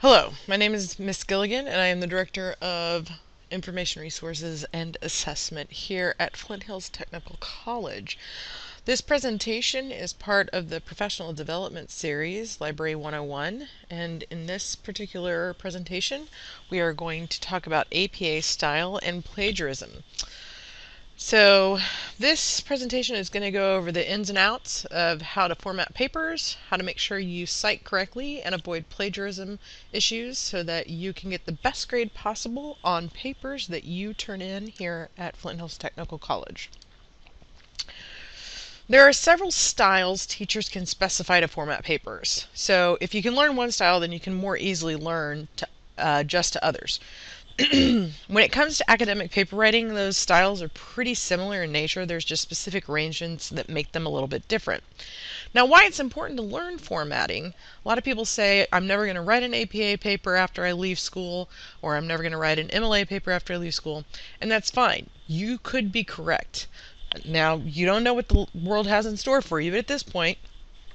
Hello, my name is Miss Gilligan, and I am the Director of Information Resources and Assessment here at Flint Hills Technical College. This presentation is part of the Professional Development Series, Library 101, and in this particular presentation, we are going to talk about APA style and plagiarism. So this presentation is going to go over the ins and outs of how to format papers, how to make sure you cite correctly and avoid plagiarism issues so that you can get the best grade possible on papers that you turn in here at Flint Hills Technical College. There are several styles teachers can specify to format papers. So if you can learn one style, then you can more easily learn to adjust to others. When it comes to academic paper writing, those styles are pretty similar in nature. There's just specific arrangements that make them a little bit different. Now, why it's important to learn formatting, a lot of people say, I'm never going to write an APA paper after I leave school, or I'm never going to write an MLA paper after I leave school, and that's fine. You could be correct. Now, you don't know what the world has in store for you, but at this point,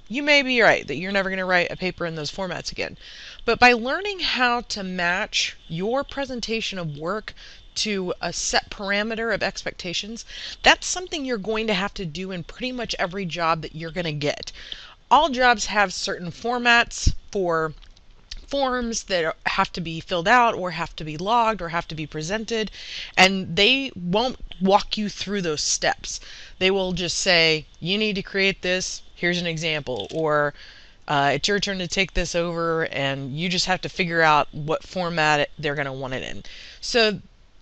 you may be right that you're never going to write a paper in those formats again. But by learning how to match your presentation of work to a set parameter of expectations, that's something you're going to have to do in pretty much every job that you're going to get. All jobs have certain formats for forms that have to be filled out or have to be logged or have to be presented, and they won't walk you through those steps. They will just say, you need to create this, here's an example, or it's your turn to take this over and you just have to figure out what format they're going to want it in. So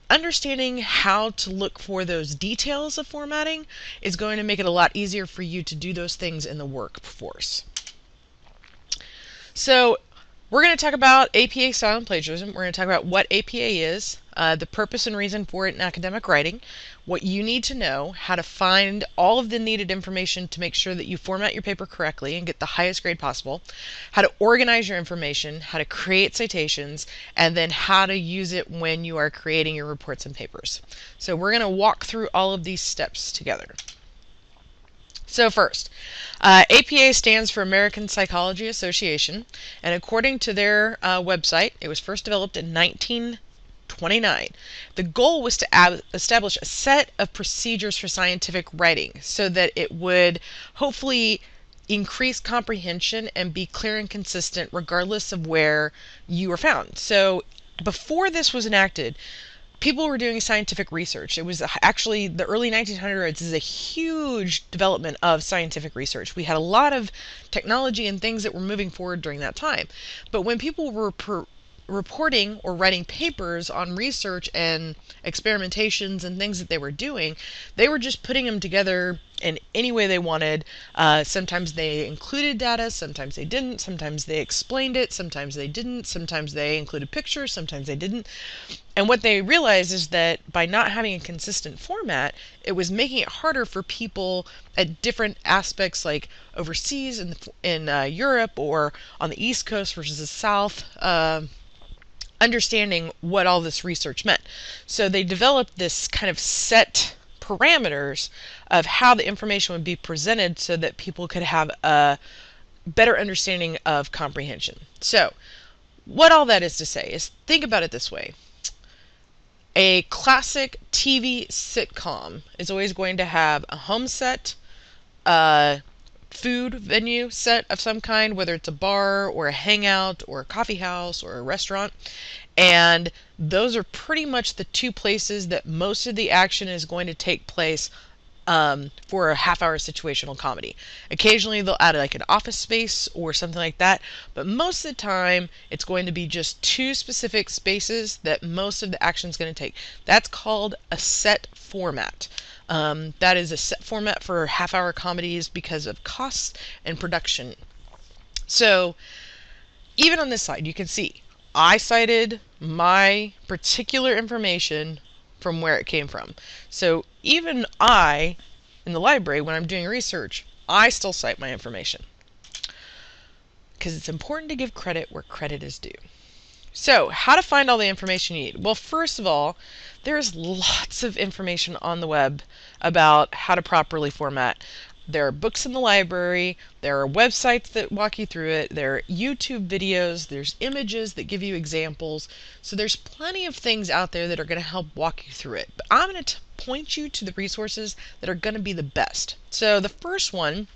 understanding how to look for those details of formatting is going to make it a lot easier for you to do those things in the workforce. So we're going to talk about APA style and plagiarism. We're going to talk about what APA is, the purpose and reason for it in academic writing, what you need to know, how to find all of the needed information to make sure that you format your paper correctly and get the highest grade possible, how to organize your information, how to create citations, and then how to use it when you are creating your reports and papers. So we're going to walk through all of these steps together. So first, APA stands for American Psychology Association, and according to their website, it was first developed in 1929. The goal was to establish a set of procedures for scientific writing so that it would hopefully increase comprehension and be clear and consistent regardless of where you were found. So before this was enacted, people were doing scientific research. It was actually the early 1900s is a huge development of scientific research. We had a lot of technology and things that were moving forward during that time. But when people were reporting or writing papers on research and experimentations and things that they were doing, they were just putting them together in any way they wanted. Sometimes they included data, sometimes they didn't, sometimes they explained it, sometimes they didn't, sometimes they included pictures, sometimes they didn't. And what they realized is that by not having a consistent format, it was making it harder for people at different aspects, like overseas in Europe or on the East Coast versus the South, understanding what all this research meant. So they developed this kind of set parameters of how the information would be presented so that people could have a better understanding of comprehension. So what all that is to say is, think about it this way. A classic TV sitcom is always going to have a home set, a food venue set of some kind, whether it's a bar or a hangout or a coffee house or a restaurant, and those are pretty much the two places that most of the action is going to take place for a half-hour situational comedy. Occasionally they'll add like an office space or something like that, but most of the time it's going to be just two specific spaces that most of the action is going to take. That's called a set format. That is a set format for half-hour comedies because of costs and production. So even on this slide, you can see I cited my particular information from where it came from. So even I, in the library, when I'm doing research, I still cite my information because it's important to give credit where credit is due. So how to find all the information you need? Well, first of all, there's lots of information on the web about how to properly format. There are books in the library, there are websites that walk you through it, there are YouTube videos, there's images that give you examples. So there's plenty of things out there that are going to help walk you through it. But I'm going to point you to the resources that are going to be the best. So the first one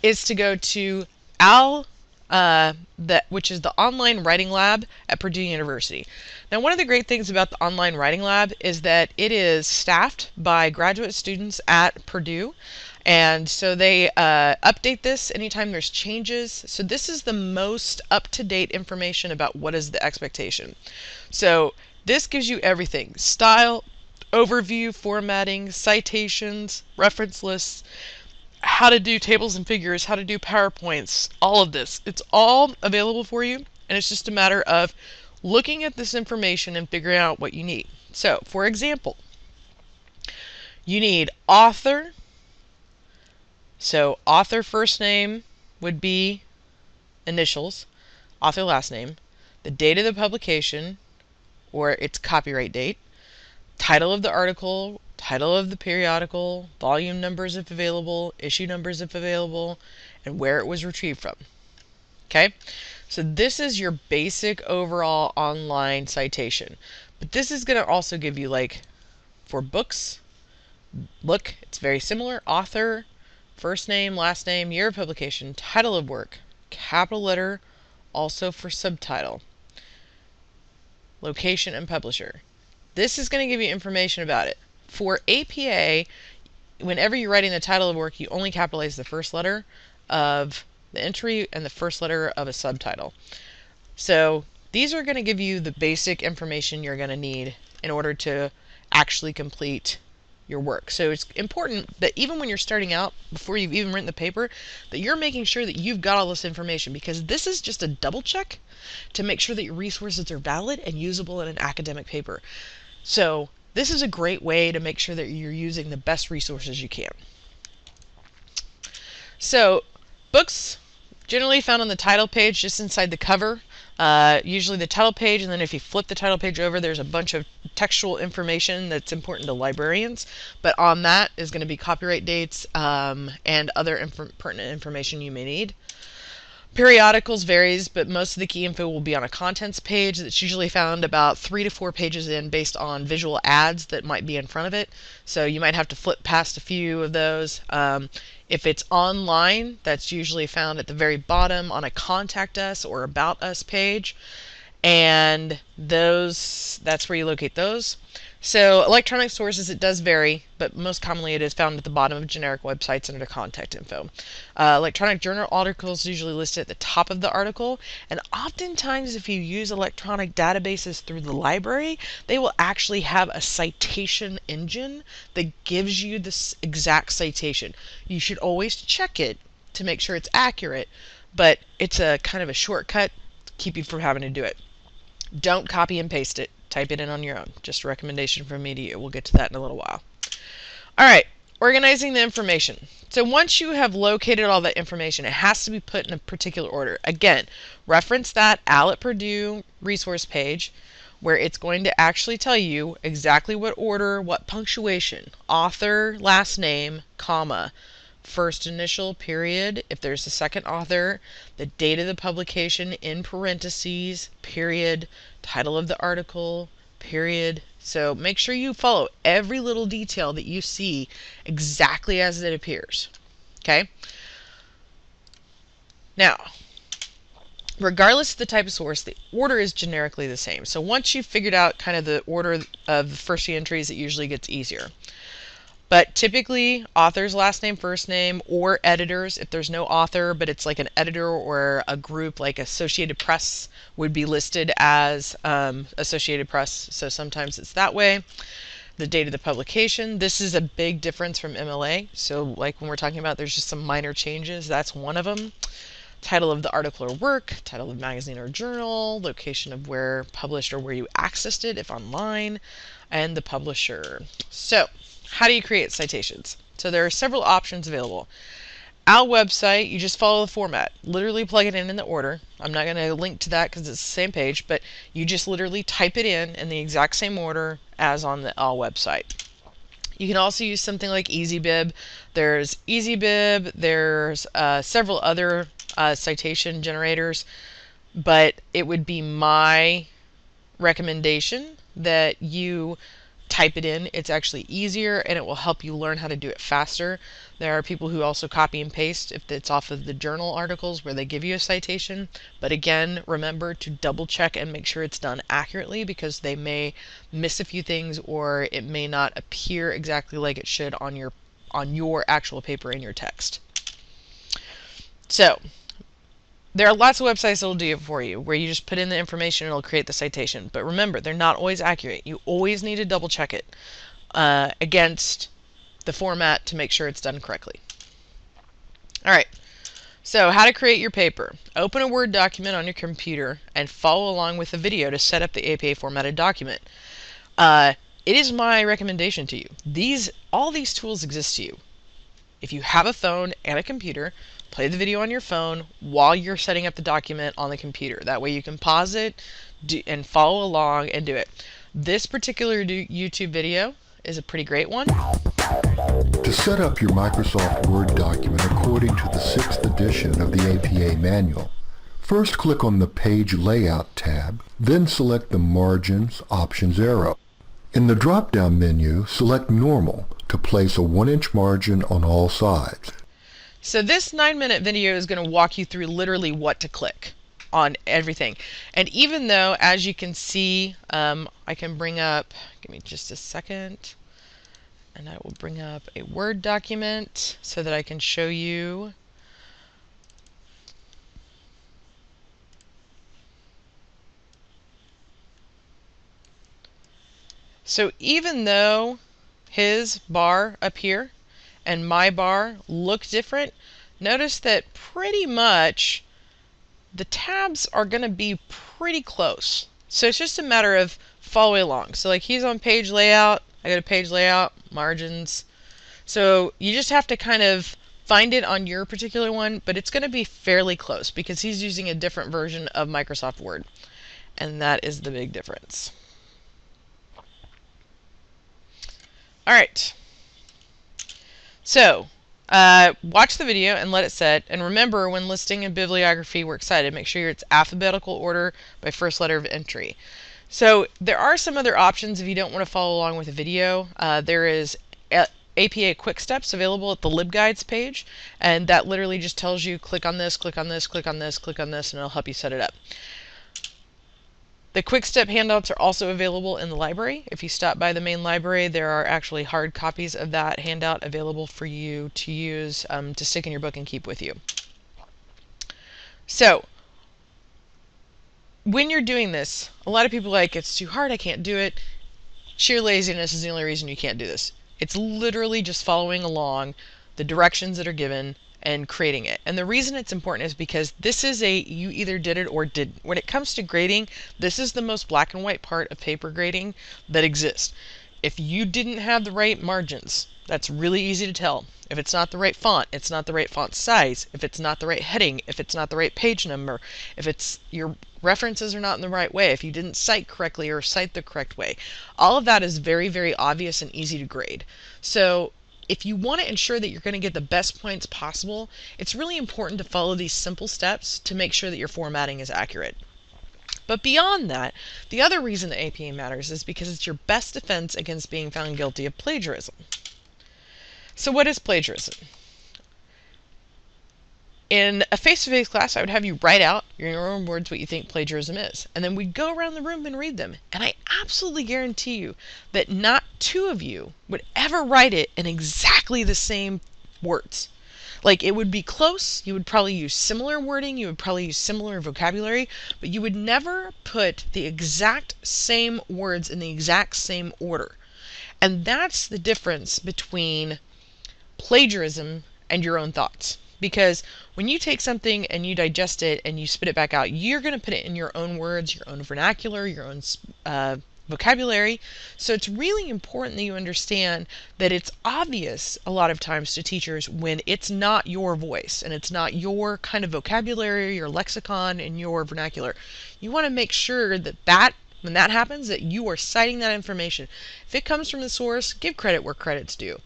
is to go to which is the Online Writing Lab at Purdue University. Now, one of the great things about the Online Writing Lab is that it is staffed by graduate students at Purdue, and so they update this anytime there's changes. So this is the most up-to-date information about what is the expectation. So this gives you everything: style, overview, formatting, citations, reference lists, how to do tables and figures, how to do PowerPoints, all of this. It's all available for you, and it's just a matter of looking at this information and figuring out what you need. So, for example, you need author. So, author first name would be initials, author last name, the date of the publication, or its copyright date, title of the article, title of the periodical, volume numbers if available, issue numbers if available, and where it was retrieved from. Okay, so this is your basic overall online citation. But this is going to also give you, like, for books, look, it's very similar: author, first name, last name, year of publication, title of work, capital letter, also for subtitle, location, and publisher. This is going to give you information about it. For APA, whenever you're writing the title of work, you only capitalize the first letter of the entry and the first letter of a subtitle. So these are going to give you the basic information you're going to need in order to actually complete your work. So it's important that even when you're starting out, before you've even written the paper, that you're making sure that you've got all this information, because this is just a double check to make sure that your resources are valid and usable in an academic paper. So this is a great way to make sure that you're using the best resources you can. So books generally found on the title page, just inside the cover. Usually the title page, and then if you flip the title page over, there's a bunch of textual information that's important to librarians. But on that is going to be copyright dates and other pertinent information you may need. Periodicals varies, but most of the key info will be on a contents page that's usually found about 3 to 4 pages in, based on visual ads that might be in front of it. So you might have to flip past a few of those. If it's online, that's usually found at the very bottom on a Contact Us or About Us page. And that's where you locate those. So electronic sources, it does vary, but most commonly it is found at the bottom of generic websites under contact info. Electronic journal articles usually listed at the top of the article, and oftentimes if you use electronic databases through the library, they will actually have a citation engine that gives you this exact citation. You should always check it to make sure it's accurate, but it's a kind of a shortcut to keep you from having to do it. Don't copy and paste it. Type it in on your own. Just a recommendation from me to you. We'll get to that in a little while. Alright, organizing the information. So once you have located all that information, it has to be put in a particular order. Again, reference that AL at Purdue resource page, where it's going to actually tell you exactly what order, what punctuation, author, last name, comma, first initial, period, if there's a second author, the date of the publication in parentheses, period, title of the article, period. So make sure you follow every little detail that you see exactly as it appears. Okay? Now, regardless of the type of source, the order is generically the same. So once you've figured out kind of the order of the first few entries, it usually gets easier. But typically, author's last name, first name, or editors, if there's no author, but it's like an editor or a group like Associated Press would be listed as Associated Press, so sometimes it's that way. The date of the publication, this is a big difference from MLA, so like when we're talking about there's just some minor changes, that's one of them. Title of the article or work, title of magazine or journal, location of where published or where you accessed it if online, and the publisher. So, how do you create citations? So there are several options available. Our website, you just follow the format. Literally plug it in the order. I'm not going to link to that because it's the same page, but you just literally type it in the exact same order as on the OWL website. You can also use something like EasyBib. There's EasyBib, there's several other citation generators, but it would be my recommendation that you type it in. It's actually easier and it will help you learn how to do it faster. There are people who also copy and paste if it's off of the journal articles where they give you a citation. But again, remember to double check and make sure it's done accurately, because they may miss a few things or it may not appear exactly like it should on your actual paper in your text. So there are lots of websites that will do it for you, where you just put in the information and it'll create the citation. But remember, they're not always accurate. You always need to double check it against the format to make sure it's done correctly. All right, so how to create your paper. Open a Word document on your computer and follow along with the video to set up the APA formatted document. It is my recommendation to you. All these tools exist to you. If you have a phone and a computer, play the video on your phone while you're setting up the document on the computer. That way you can pause it and follow along and do it. This particular YouTube video is a pretty great one. To set up your Microsoft Word document according to the 6th edition of the APA manual, first click on the Page Layout tab, then select the Margins Options arrow. In the drop-down menu, select Normal to place a 1-inch margin on all sides. So this 9-minute video is going to walk you through literally what to click on everything. And even though, as you can see, I can bring up, give me just a second, and I will bring up a Word document so that I can show you. So even though his bar up here and my bar look different, notice that pretty much the tabs are going to be pretty close. So it's just a matter of following along. So like he's on page layout, I go to page layout, margins. So you just have to kind of find it on your particular one, but it's going to be fairly close because he's using a different version of Microsoft Word. And that is the big difference. All right. So watch the video and let it set. And remember, when listing a bibliography works cited, make sure it's alphabetical order by first letter of entry. So there are some other options if you don't want to follow along with a video. There is APA Quick Steps available at the LibGuides page, and that literally just tells you click on this, click on this, click on this, click on this, and it'll help you set it up. The Quick Step handouts are also available in the library. If you stop by the main library, there are actually hard copies of that handout available for you to use to stick in your book and keep with you. So when you're doing this, a lot of people are like, it's too hard, I can't do it. Sheer laziness is the only reason you can't do this. It's literally just following along the directions that are given and creating it. And the reason it's important is because this is you either did it or didn't. When it comes to grading, this is the most black and white part of paper grading that exists. If you didn't have the right margins, that's really easy to tell. If it's not the right font, it's not the right font size, if it's not the right heading, if it's not the right page number, if your references are not in the right way, if you didn't cite correctly or cite the correct way. All of that is very, very obvious and easy to grade. So if you want to ensure that you're going to get the best points possible, it's really important to follow these simple steps to make sure that your formatting is accurate. But beyond that, the other reason that APA matters is because it's your best defense against being found guilty of plagiarism. So what is plagiarism? In a face-to-face class, I would have you write out in your own words what you think plagiarism is. And then we'd go around the room and read them. And I absolutely guarantee you that not two of you would ever write it in exactly the same words. Like, it would be close, you would probably use similar wording, you would probably use similar vocabulary, but you would never put the exact same words in the exact same order. And that's the difference between plagiarism and your own thoughts. Because when you take something and you digest it and you spit it back out, you're going to put it in your own words, your own vernacular, your own vocabulary. So it's really important that you understand that it's obvious a lot of times to teachers when it's not your voice and it's not your kind of vocabulary, your lexicon, and your vernacular. You want to make sure that that when that happens, that you are citing that information. If it comes from the source, give credit where credit's due.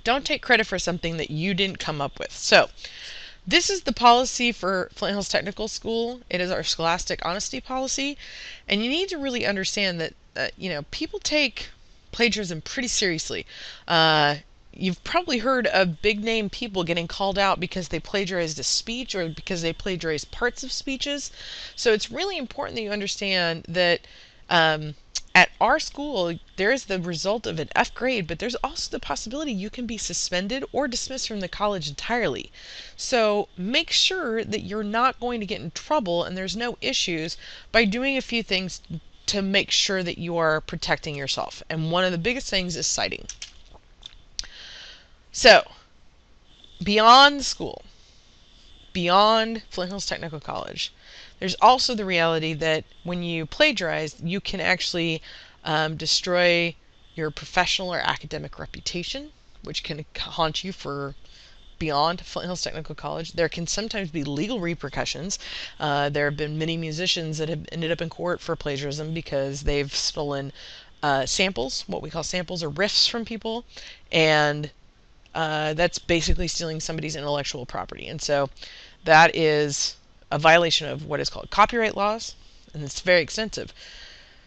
Don't take credit for something that you didn't come up with. So this is the policy for Flint Hills Technical School. It is our scholastic honesty policy. And you need to really understand that, people take plagiarism pretty seriously. You've probably heard of big name people getting called out because they plagiarized a speech or because they plagiarized parts of speeches. So it's really important that you understand that at our school, there is the result of an F grade, but there's also the possibility you can be suspended or dismissed from the college entirely. So make sure that you're not going to get in trouble and there's no issues by doing a few things to make sure that you are protecting yourself. And one of the biggest things is citing. So, beyond school, beyond Flint Hills Technical College, there's also the reality that when you plagiarize, you can actually destroy your professional or academic reputation, which can haunt you for beyond Flint Hills Technical College. There can sometimes be legal repercussions. There have been many musicians that have ended up in court for plagiarism because they've stolen samples, what we call samples or riffs from people, and that's basically stealing somebody's intellectual property. And so that is a violation of what is called copyright laws, and it's very extensive.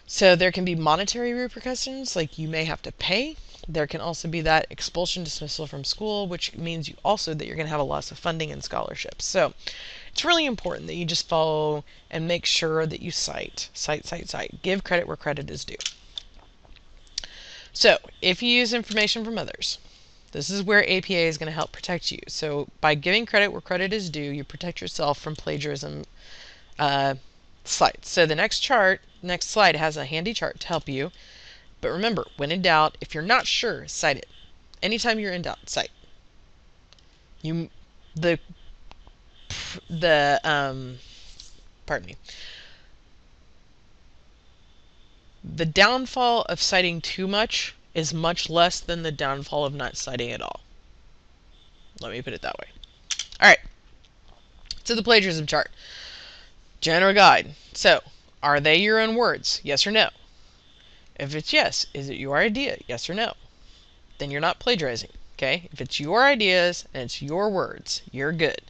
So there can be monetary repercussions, like you may have to pay. There can also be that expulsion, dismissal from school, which means that you're going to have a loss of funding and scholarships. So it's really important that you just follow and make sure that you cite. Give credit where credit is due. So if you use information from others, this is where APA is going to help protect you. So by giving credit where credit is due, you protect yourself from plagiarism slides. So the next slide has a handy chart to help you. But remember, when in doubt, if you're not sure, cite it. Anytime you're in doubt, cite. The downfall of citing too much is much less than the downfall of not citing at all. Let me put it that way. All right. So the plagiarism chart. General guide. So, are they your own words? Yes or no? If it's yes, is it your idea? Yes or no? Then you're not plagiarizing. Okay? If it's your ideas and it's your words, you're good.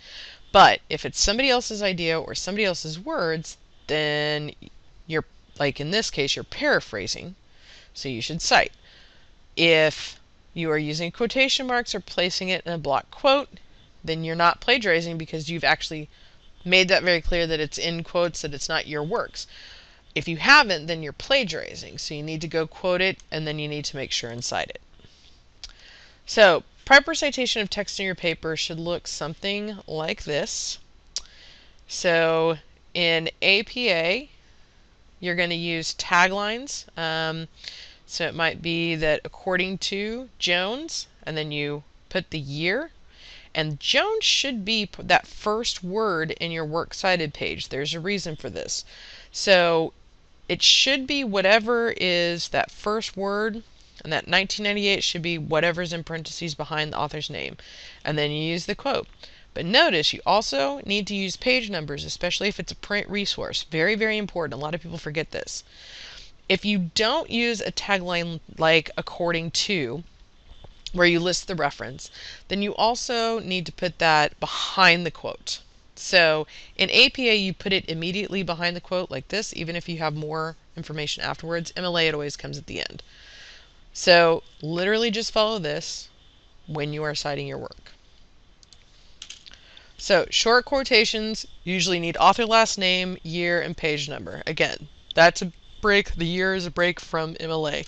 But if it's somebody else's idea or somebody else's words, then you're, like in this case, you're paraphrasing. So you should cite. If you are using quotation marks or placing it in a block quote, then you're not plagiarizing because you've actually made that very clear that it's in quotes, that it's not your works. If you haven't, then you're plagiarizing. So you need to go quote it, and then you need to make sure and cite it. So proper citation of text in your paper should look something like this. So in APA, you're going to use taglines. So it might be that according to Jones, and then you put the year. And Jones should be that first word in your works cited page. There's a reason for this. So it should be whatever is that first word, and that 1998 should be whatever's in parentheses behind the author's name. And then you use the quote. But notice you also need to use page numbers, especially if it's a print resource. Very, very important. A lot of people forget this. If you don't use a tagline like according to, where you list the reference, then you also need to put that behind the quote. So in APA, you put it immediately behind the quote like this, even if you have more information afterwards. MLA, it always comes at the end. So literally just follow this when you are citing your work. So short quotations usually need author last name, year, and page number. Again, that's a break. The year is a break from MLA.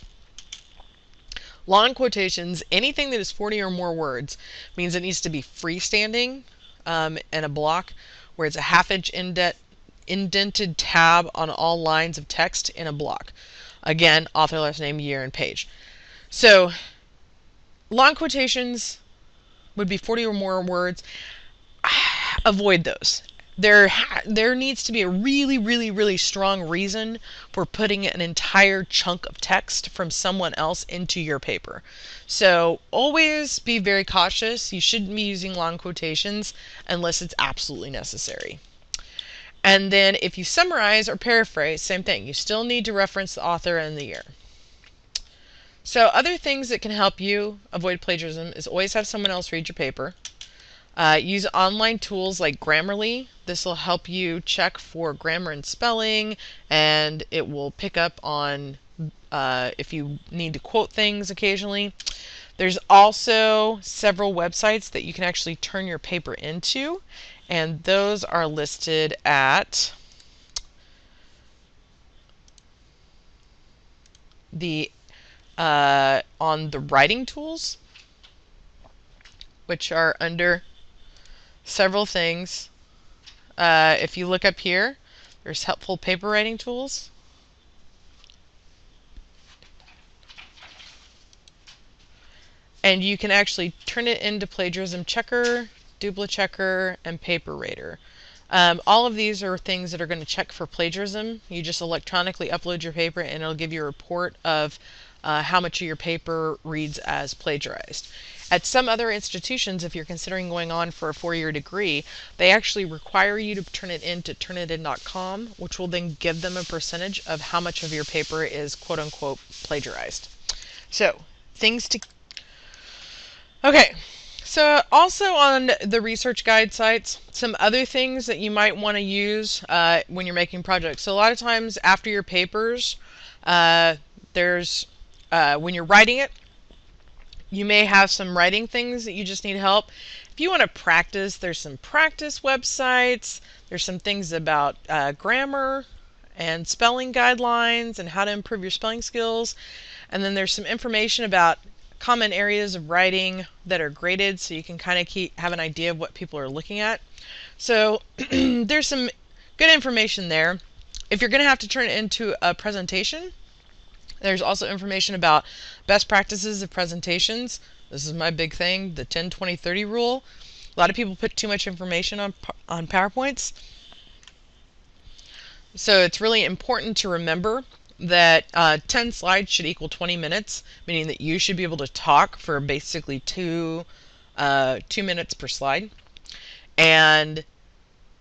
Long quotations, anything that is 40 or more words, means it needs to be freestanding in a block where it's a half-inch indented tab on all lines of text in a block. Again, author, last name, year, and page. So long quotations would be 40 or more words. Avoid those. There needs to be a really, really, really strong reason for putting an entire chunk of text from someone else into your paper. So always be very cautious. You shouldn't be using long quotations unless it's absolutely necessary. And then if you summarize or paraphrase, same thing. You still need to reference the author and the year. So other things that can help you avoid plagiarism is always have someone else read your paper. Use online tools like Grammarly. This will help you check for grammar and spelling, and it will pick up on if you need to quote things occasionally. There's also several websites that you can actually turn your paper into, and those are listed at the on the writing tools, which are under several things. If you look up here, there's helpful paper writing tools. And you can actually turn it into Plagiarism Checker, DupliChecker, and PaperRater. All of these are things that are going to check for plagiarism. You just electronically upload your paper and it'll give you a report of how much of your paper reads as plagiarized. At some other institutions, if you're considering going on for a 4-year degree, they actually require you to turn it into Turnitin.com, which will then give them a percentage of how much of your paper is quote-unquote plagiarized. So, things to... Okay, so also on the research guide sites, some other things that you might want to use when you're making projects. So a lot of times after your papers, there's when you're writing it, you may have some writing things that you just need help. If you want to practice, there's some practice websites. There's some things about grammar and spelling guidelines and how to improve your spelling skills. And then there's some information about common areas of writing that are graded, so you can kind of have an idea of what people are looking at. So there's some good information there. If you're going to have to turn it into a presentation, there's also information about best practices of presentations. This is my big thing, the 10-20-30 rule. A lot of people put too much information on PowerPoints. So it's really important to remember that 10 slides should equal 20 minutes, meaning that you should be able to talk for basically 2 minutes per slide. And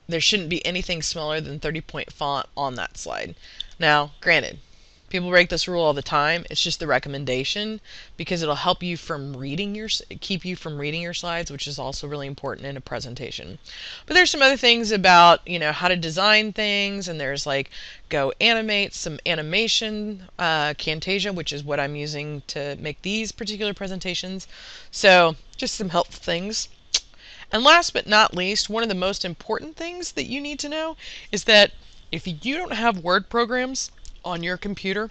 there shouldn't be anything smaller than 30-point font on that slide. Now, granted, people break this rule all the time. It's just the recommendation because it'll help you from keep you from reading your slides, which is also really important in a presentation. But there's some other things about, how to design things, and there's like Go Animate, some animation, Camtasia, which is what I'm using to make these particular presentations. So just some helpful things. And last but not least, one of the most important things that you need to know is that if you don't have Word programs on your computer,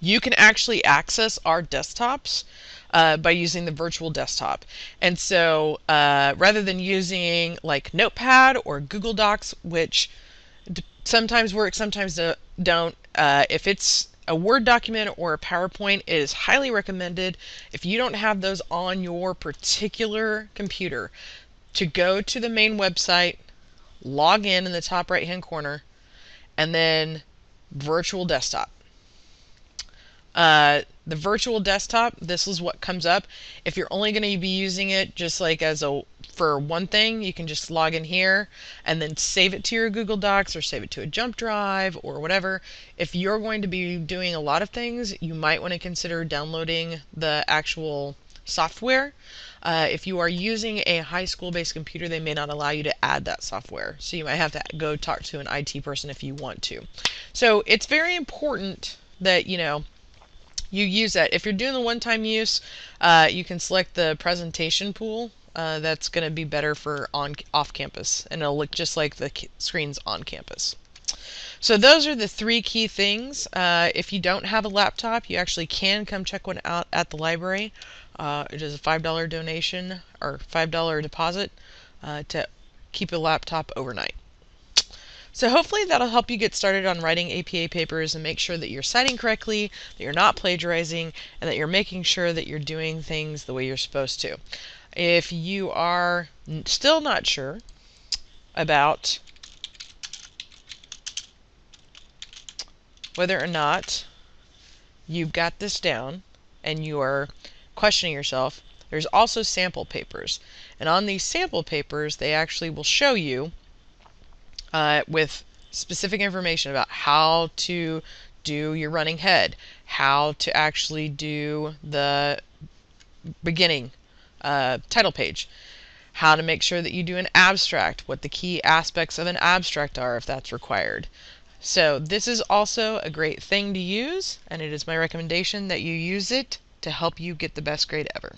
you can actually access our desktops by using the virtual desktop. And so rather than using like Notepad or Google Docs, which sometimes work, sometimes don't, if it's a Word document or a PowerPoint, it is highly recommended, if you don't have those on your particular computer, to go to the main website, log in the top right hand corner, and then virtual desktop. The virtual desktop, this is what comes up. If you're only going to be using it just like for one thing, you can just log in here and then save it to your Google Docs or save it to a jump drive or whatever. If you're going to be doing a lot of things, you might want to consider downloading the actual software. If you are using a high school-based computer, they may not allow you to add that software. So you might have to go talk to an IT person if you want to. So it's very important that, you use that. If you're doing the one-time use, you can select the presentation pool. That's going to be better for off-campus, and it'll look just like the screens on campus. So those are the 3 key things. If you don't have a laptop, you actually can come check one out at the library. It is a $5 donation or $5 deposit to keep a laptop overnight. So hopefully that'll help you get started on writing APA papers and make sure that you're citing correctly, that you're not plagiarizing, and that you're making sure that you're doing things the way you're supposed to. If you are still not sure about whether or not you've got this down and you are questioning yourself, there's also sample papers. And on these sample papers, they actually will show you with specific information about how to do your running head, how to actually do the beginning title page, how to make sure that you do an abstract, what the key aspects of an abstract are if that's required. So this is also a great thing to use, and it is my recommendation that you use it to help you get the best grade ever.